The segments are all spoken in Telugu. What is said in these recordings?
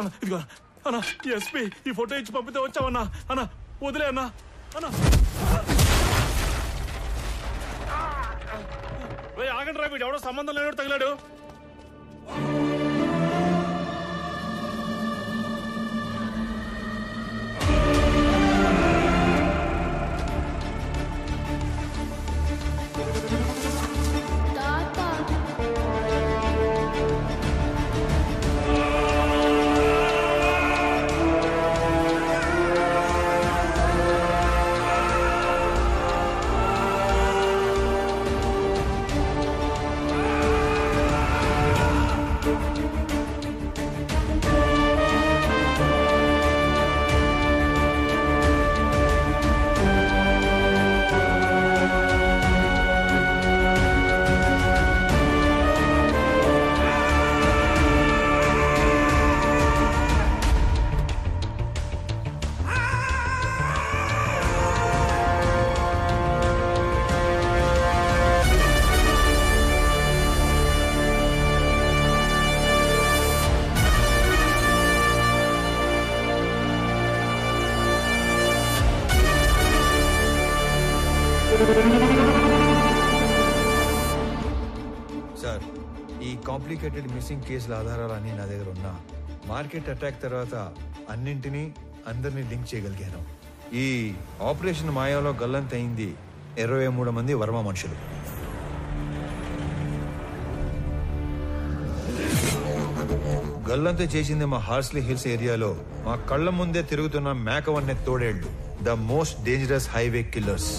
అన్న ఇదిగో అన్న ఎస్పీ ఈ ఫోటో ఇచ్చి పంపితే వచ్చావన్నా అన్న వదిలే అన్నా అన్న ఆగండి రా వీడు ఎవడో సంబంధం లేనోడు తగిలాడు సార్ ఈ కాంప్లికేటెడ్ మిస్సింగ్ కేసుల ఆధారాలన్నీ నా దగ్గర ఉన్నా మార్కెట్ అటాక్ తర్వాత అన్నింటినీ అందరినీ లింక్ చేయగలిగాను. ఈ ఆపరేషన్ మాయాలో గల్లంతయింది 23 మంది వర్మ మనుషులు. గల్లంతు చేసింది మా హార్స్లీ హిల్స్ ఏరియాలో మా కళ్ల ముందే తిరుగుతున్న మేకవన్నె తోడేళ్లు, the most dangerous highway killers.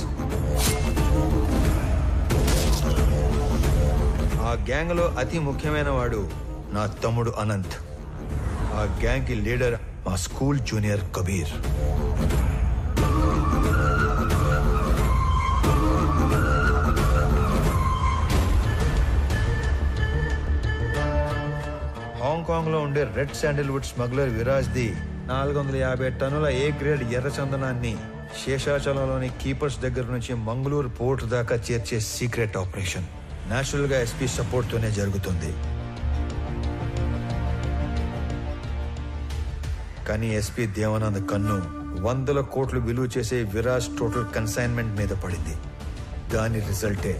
ఆ గ్యాంగ్ లో అతి ముఖ్యమైన వాడు నా తమ్ముడు అనంత్. ఆ గ్యాంగ్ కి లీడర్ మా స్కూల్ జూనియర్ కబీర్. హాంకాంగ్ లో ఉండే red Sandalwood smuggler Viraj the 450 టన్నుల ఏ గ్రేడ్ ఎర్ర చందనాన్ని శేషాచలంలోని కీపర్స్ దగ్గర నుంచి మంగళూరు పోర్ట్ దాకా చేర్చే సీక్రెట్ ఆపరేషన్ నేచురల్ గా ఎస్పీ సపోర్ట్ తోనే జరుగుతుంది. కానీ ఎస్పీ దేవానంద్ కన్ను 100 కోట్లు విలువ చేసే విరాజ్ టోటల్ కన్సైన్మెంట్ మీద పడింది. దాని రిజల్టే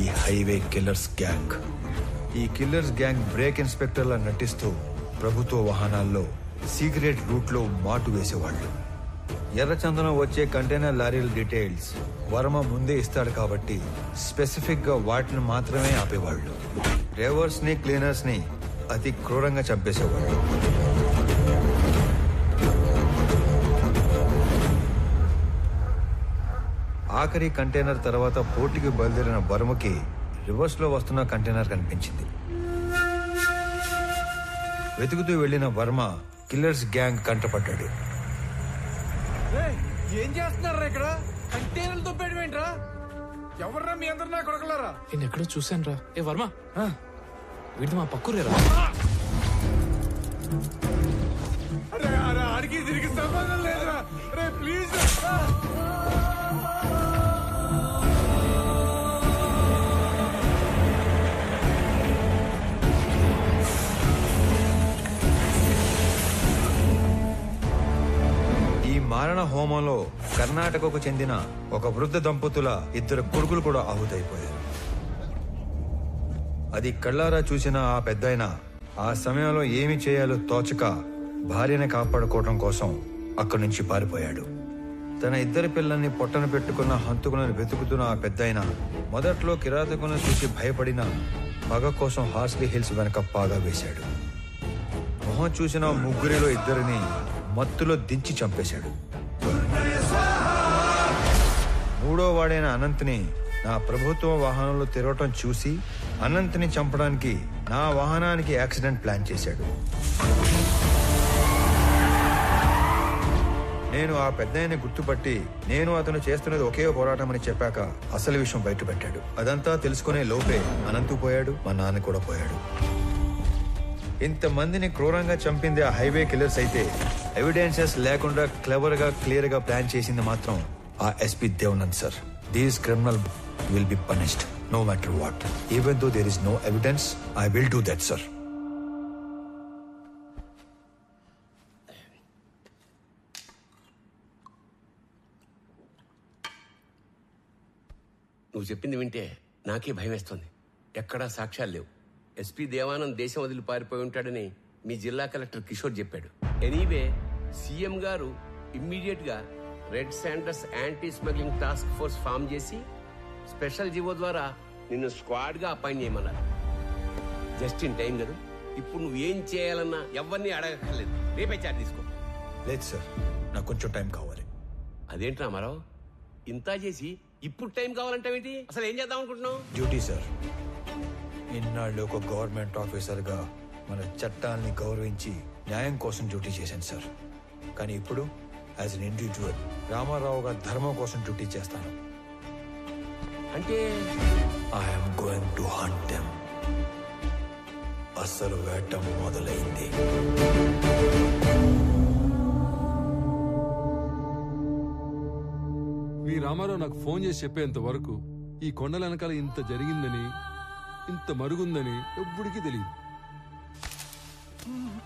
ఈ హైవే కిల్లర్స్ గ్యాంగ్. ఈ కిల్లర్స్ గ్యాంగ్ బ్రేక్ ఇన్స్పెక్టర్లా నటిస్తూ ప్రభుత్వ వాహనాల్లో సీక్రెట్ రూట్ లో మాటు వేసేవాళ్లు. ఎర్రచందనం వచ్చే కంటైనర్ లారీల డీటెయిల్స్ వర్మ ముందే ఇస్తాడు కాబట్టి స్పెసిఫిక్ గా వాటిని మాత్రమే ఆపేవాళ్లు. డ్రైవర్స్ ని క్లీనర్స్ ని అతి క్రూరంగా చంపేసేవాళ్ళు. ఆఖరి కంటైనర్ తర్వాత పోర్టుకి బయలుదేరిన వర్మకి రివర్స్ లో వస్తున్న కంటైనర్ కనిపించింది. వెతుకుతూ వెళ్లిన వర్మ కిల్లర్స్ గ్యాంగ్ కంటపడ్డాడు. ఏం చేస్తున్నారా ఇక్కడ? కంటైనర్లు తొప్పేయడమేంట్రా? ఎవర్రా మీ అందరు నా కొడకలారా? నేను ఎక్కడో చూశాను రా. ఏ వర్మ, వీడిది మా పక్కూరేరా? అరే అరే అడిగి తిరిగి సంబంధం లేదురా. అరే ప్లీజ్ మారణ హోమంలో కర్ణాటకకు చెందిన ఒక వృద్ధ దంపతుల 2 కొడుకులు కూడా ఆహుతైపోయారు. అది కళ్ళారా చూసిన ఆ పెద్దాయన ఆ సమయంలో ఏమి చేయాలో తోచక భార్యని కాపాడుకోవడం కోసం అక్కడి నుంచి పారిపోయాడు. తన 2 పిల్లల్ని పొట్టన పెట్టుకున్న హంతకులను వెతుకుతున్న ఆ పెద్దాయన మొదట్లో కిరాతకులను చూసి భయపడిన పగ కోసం హార్స్లీ హిల్స్ వెనక పాగా వేశాడు. మొహం చూసిన 3 2 మత్తులో దించి చంపేశాడు. 3వ వాడైన అనంత్ని నా ప్రభుత్వ వాహనంలో తిరగటం చూసి అనంత్ని చంపడానికి నా వాహనానికి యాక్సిడెంట్ ప్లాన్ చేశాడు. నేను ఆ పెద్దాయన్ని గుర్తుపట్టి నేను అతను చేస్తున్నది ఒకే పోరాటం అని చెప్పాక అసలు విషయం బయటపెట్టాడు. అదంతా తెలుసుకునే లోపే అనంతు పోయాడు, మా నాన్న కూడా పోయాడు. ఇంతమందిని క్రూరంగా చంపింది ఆ హైవే కిల్లర్స్ అయితే ఎవిడెన్సెస్ లేకుండా క్లెవర్ గా క్లియర్ గా ప్లాన్ చేసింది మాత్రం ఆ SP Devanand sir. These criminal will be punished no matter what. Even though there is no evidence I will do that sir. నువ్వు చెప్పింది వింటే నాకే భయం వేస్తుంది. ఎక్కడా సాక్ష్యాలు లేవు. ఎస్పీ దేవానంద్ దేశం వదిలి పారిపోయి ఉంటాడని మీ జిల్లా కలెక్టర్ కిషోర్ చెప్పాడు. ఎనీవే సీఎం గారు ఇమ్మీడియట్ గా red sanders anti smuggling task force form చేసి స్పెషల్ జీవో ద్వారా నిన్ను స్క్వాడ్ గా అపాయింట్ చేయమన్నారు. జస్ట్ ఇన్ టైం కదా. ఇప్పుడు నువ్వు ఏం చేయాలన్నా ఎవరిని అడగక్కర్లేదు. రేపే చార్జ్ తీసుకో. లేదు సార్, నాకు కొంచెం టైం కావాలి. అదేంటి రామారావు, ఇంత చేసి ఇప్పుడు టైం కావాలంటావేంటి? అసలు ఏం చేద్దాం అనుకుంటున్నావు? Duty sir. ఇన్నాళ్ళు ఒక గవర్నమెంట్ ఆఫీసర్గా మన చట్టాలని గౌరవించి న్యాయం కోసం డ్యూటీ చేశాను సార్. కానీ ఇప్పుడు యాజ్ అన్ ఇండివిజువల్ రామారావు గారి ధర్మం కోసం డ్యూటీ చేస్తాను. అంటే I'm going to hunt them. అసలు వేట మొదలైంది. మీ రామారావు నాకు ఫోన్ చేసి చెప్పేంత వరకు ఈ కొండల వెనకాల ఇంత జరిగిందని, ఇంత మరుగుందని ఎవ్వడికి తెలియదు.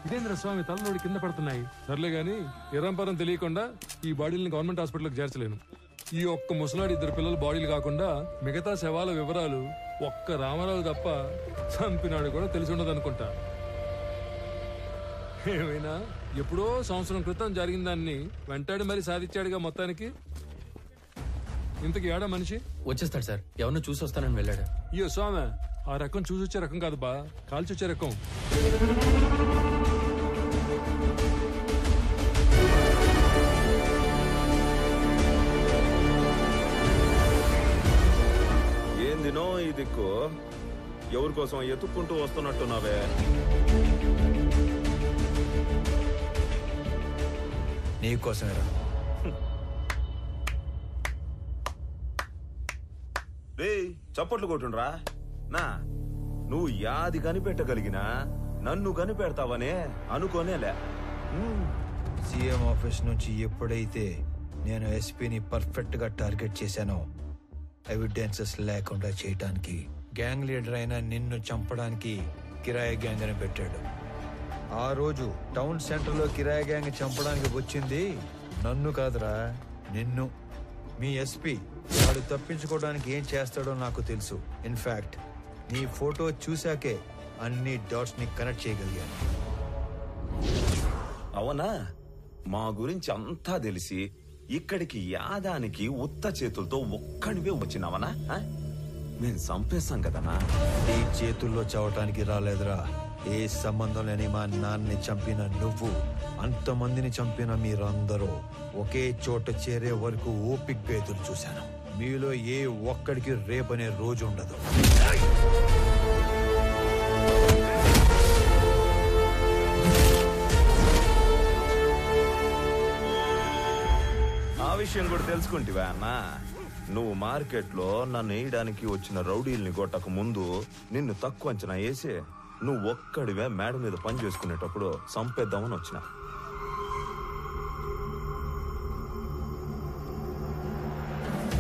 ఇదేంద్ర స్వామి, తలనోడి కింద పడుతున్నాయి. సర్లే గాని ఎరంపరం తెలియకుండా ఈ బాడీని గవర్నమెంట్ హాస్పిటల్కి చేర్చలేను. ఈ ఒక్క ముసలాడి 2 పిల్లల బాడీలు కాకుండా మిగతా శవాల వివరాలు ఒక్క రామారావు తప్ప చంపినాడు కూడా తెలిసి ఉండదు అనుకుంటా. ఏమైనా ఎప్పుడో సంవత్సరం క్రితం జరిగిన దాన్ని వెంటాడి మరీ సాధించాడుగా మొత్తానికి. ఇంతకి ఏడా మనిషి వచ్చేస్తాడు సార్. ఎవరినో చూసి వస్తానని వెళ్ళాడు. అయ్యో స్వామి, ఆ రకం చూసి వచ్చే రకం కాదు బా, కాల్చి వచ్చే రకం. ఏందినో ఈ దిక్కు, ఎవరి కోసం ఎత్తుక్కుంటూ వస్తున్నట్టున్నావే? నీకోసమేరా. చప్పట్లు కొట్టుండ్రా. నా నువ్వు యాది కనిపెట్టగలిగినా నన్ను కనిపెడతావనే అనుకోనేలే. సీఎం ఆఫీస్ నుంచి ఎప్పుడైతే నేను ఎస్పీని పర్ఫెక్ట్ గా టార్గెట్ చేశానో, ఎవిడెన్సెస్ లేకుండా చేయటానికి గ్యాంగ్ లీడర్ అయిన నిన్ను చంపడానికి కిరాయి గ్యాంగ్ అని పెట్టాడు. ఆ రోజు టౌన్ సెంటర్ లో కిరాయి గ్యాంగ్ చంపడానికి వచ్చింది నన్ను కాదురా, నిన్ను. మీ ఎస్పీ వాడు తప్పించుకోవడానికి ఏం చేస్తాడో నాకు తెలుసు. ఇన్ఫాక్ట్ నీ ఫోటో చూశాకే అన్ని డాట్స్ ని కనెక్ట్ చేయగలిగాను. అవునా? మా గురించి అంతా తెలిసి ఇక్కడికి యాదానికి ఉత్త చేతులతో ఒక్కడివే వచ్చినావనా? నేను చంపేశాం కదనా. ఈ చేతుల్లో చావటానికి రాలేదురా. ఏ సంబంధం లేని మా నాన్నని చంపిన నువ్వు, అంతమందిని చంపిన మీరందరూ ఒకే చోట చేరే వరకు ఓపిగ్గా ఎదురు చూశాను. మీలో ఏ ఒక్కడికి రేపనే రోజు ఉండదు. ఆ విషయం కూడా తెలుసుకుంటివా అన్నా? నువ్వు మార్కెట్లో నన్ను వేయడానికి వచ్చిన రౌడీల్ని కొట్టక ముందు నిన్ను తక్కువ అంచనా వేసి నువ్వు ఒక్కడివే మేడ మీద పని చేసుకునేటప్పుడు చంపేద్దామని వచ్చిన.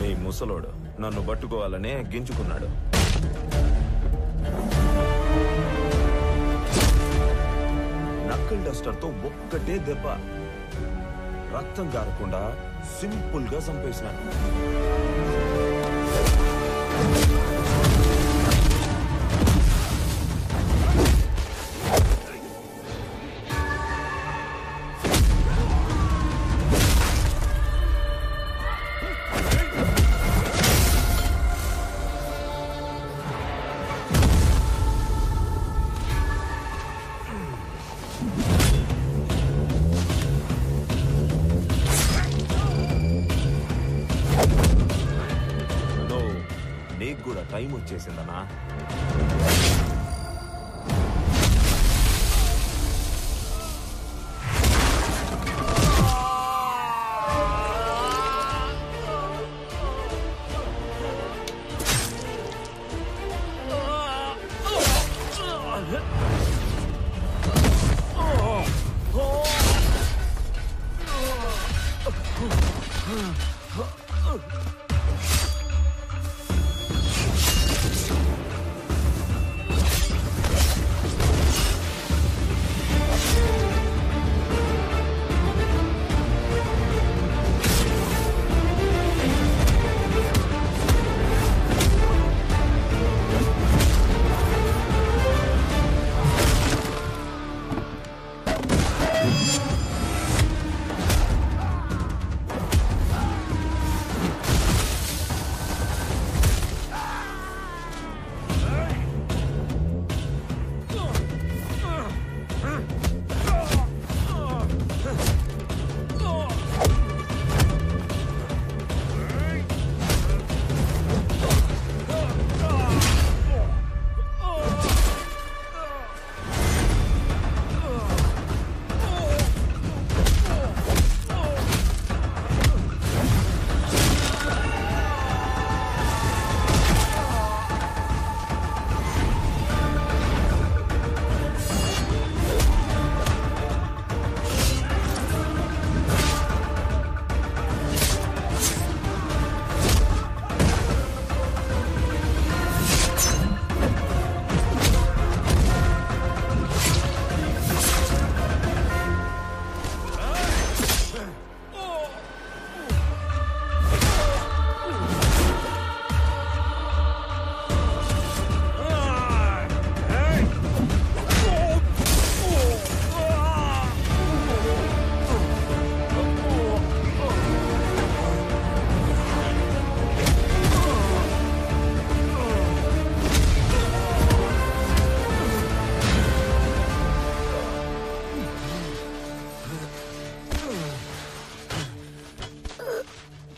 నీ ముసలోడు నన్ను పట్టుకోవాలనే గింజుకున్నాడు. నక్కల్ డస్టర్తో ఒక్కటే దెబ్బ, రక్తం కారకుండా సింపుల్ గా చంపేసినాను. నీకు కూడా టైం వచ్చేసిందనా?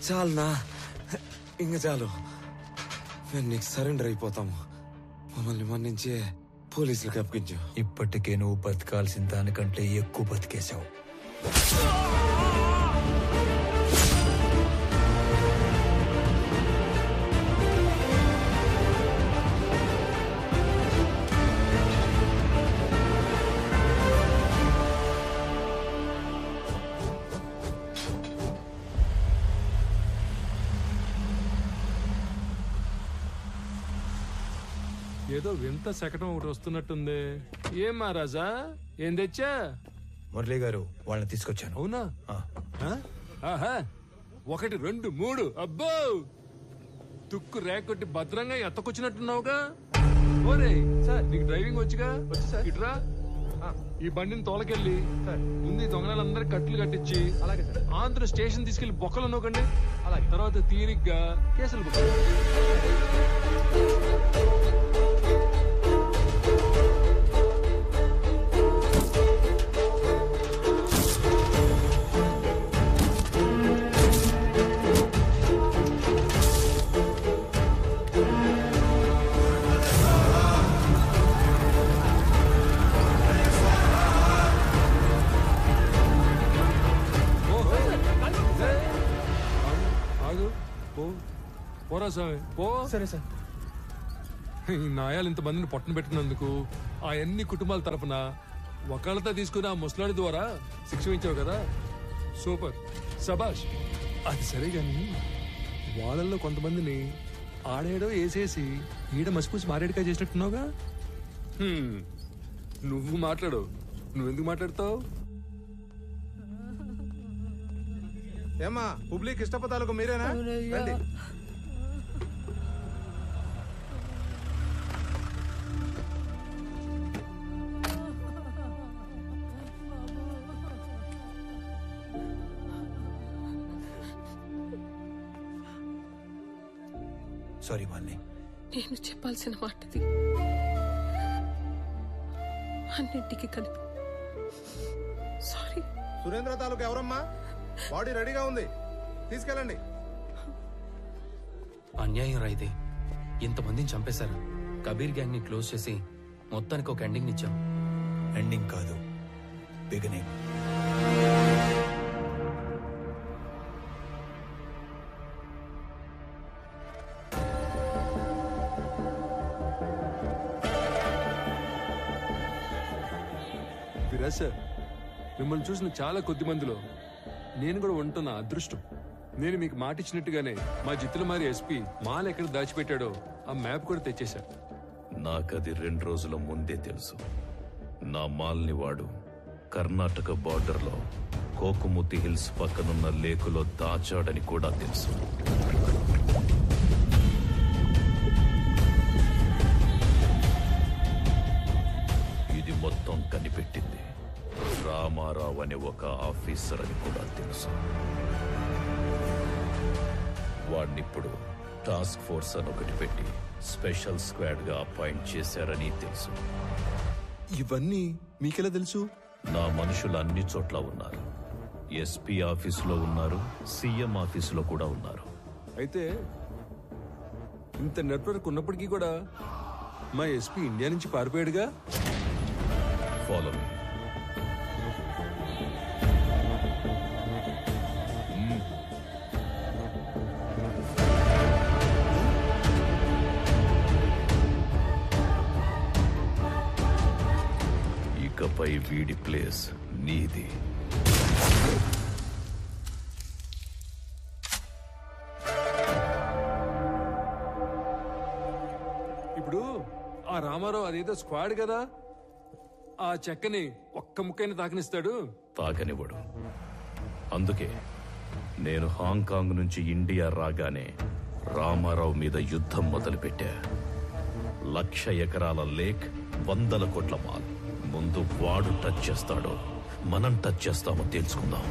చాలునా, ఇంక చాలు. మేము నీకు సరెండర్ అయిపోతాము. మమ్మల్ని మన్నించే పోలీసులకు అప్పగించు. ఇప్పటికే నువ్వు బతకాల్సిన దానికంటే ఎక్కువ బతికేశావు. ఏదో వింత శకటం ఒకటి వస్తున్నట్టుంది. ఏం మహారాజా, ఏం తెచ్చా? మురళి గారు వాళ్ళని తీసుకొచ్చాను. అవునా? ఆహా, 1 2 3. అబ్బో, తుక్కు రేకొట్టి భద్రంగా ఎత్తకొచ్చినట్టున్నావుగా. ఓరే సార్, నీకు డ్రైవింగ్ వచ్చుగా? ఇట్రా, ఈ బండిని తోలకెళ్ళి ముందు ఈ దొంగలందరికి కట్లు కట్టించి ఆంధ్ర స్టేషన్ తీసుకెళ్లి బొక్కలు నోకండి. తర్వాత తీరిగ్గా కేసులు బుక్. సరే సార్. ఈ నాయాలు ఇంతమందిని పట్టున పెట్టినందుకు ఆ అన్ని కుటుంబాల తరఫున ఒకళ్ళతో తీసుకుని ఆ ముసలాడి ద్వారా శిక్ష ఇచ్చావు కదా, సూపర్, శబాష్. అది సరే గాని వాళ్ళల్లో కొంతమందిని ఆడేడో వేసేసి ఈడ మసిపూసి మారేడుకాయ చేసినట్టున్నావుగా. నువ్వు మాట్లాడు. నువ్వెందుకు మాట్లాడతావు? ఏమా పబ్లిక్ ఇష్టపతాలకు మీరేనా? రండి. సారీ మాలిని. నేను చెప్పాల్సిన మాటది అన్నింటికి కలిపి సారీ. సురేంద్ర తాలూకు ఎవరమ్మా? బాడీ రెడీగా ఉంది, తీసుకెళ్ళండి. అన్యాయం రా ఇది. ఇంతమందిని చంపేశారు. కబీర్ గ్యాంగ్ ని క్లోజ్ చేసి మొత్తానికి ఒక ఎండింగ్ ఇచ్చాం. ఎండింగ్ కాదు, బిగినింగ్. విరాజ్ సార్, మిమ్మల్ని చూసిన చాలా కొద్ది మందిలో నేను కూడా ఉంటున్న అదృష్టం. నేను మీకు మాట ఇచ్చినట్టుగానే మా జిత్తులమారి ఎస్పీ మాల్ ఎక్కడ దాచిపెట్టాడో ఆ మ్యాప్ కూడా తెచ్చేశారు. నాకది 2 రోజుల ముందే తెలుసు. నా మాల్ని వాడు కర్ణాటక బార్డర్లో కోకుముతి హిల్స్ పక్కనున్న లేకులో దాచాడని కూడా తెలుసు. ఇది మొత్తం కనిపెట్టింది రామారావు అనే ఒక ఆఫీసర్ అని కూడా తెలుసు. వాడినిప్పుడు టాస్క్ ఫోర్స్ అని ఒకటి పెట్టి స్పెషల్ స్క్వాడ్ గా అపాయింట్ చేశారని తెలుసు. ఇవన్నీ మీకెలా తెలుసు? నా మనుషులు అన్ని చోట్ల ఉన్నారు. ఎస్పీ ఆఫీసులో ఉన్నారు, సీఎం ఆఫీసులో కూడా ఉన్నారు. అయితే ఇంత నెట్వర్క్ ఉన్నప్పటికీ కూడా మా ఎస్పీ ఇండియా నుంచి పారిపోయాడుగా. Follow me. ఇకపై వీడి ప్లేస్ నీది. ఇప్పుడు ఆ రామారావు అదేదో స్క్వాడ్ కదా, ఆ చెక్కని ఒక్క ముక్కైనా తాకనిస్తాడు? తాకనివ్వడు. అందుకే నేను హాంకాంగ్ నుంచి ఇండియా రాగానే రామారావు మీద యుద్ధం మొదలుపెట్టా. 1,00,000 ఎకరాల లేక్, 100 కోట్ల మాల్. ముందు వాడు టచ్ చేస్తాడో మనం టచ్ చేస్తామో తెలుసుకుందాం.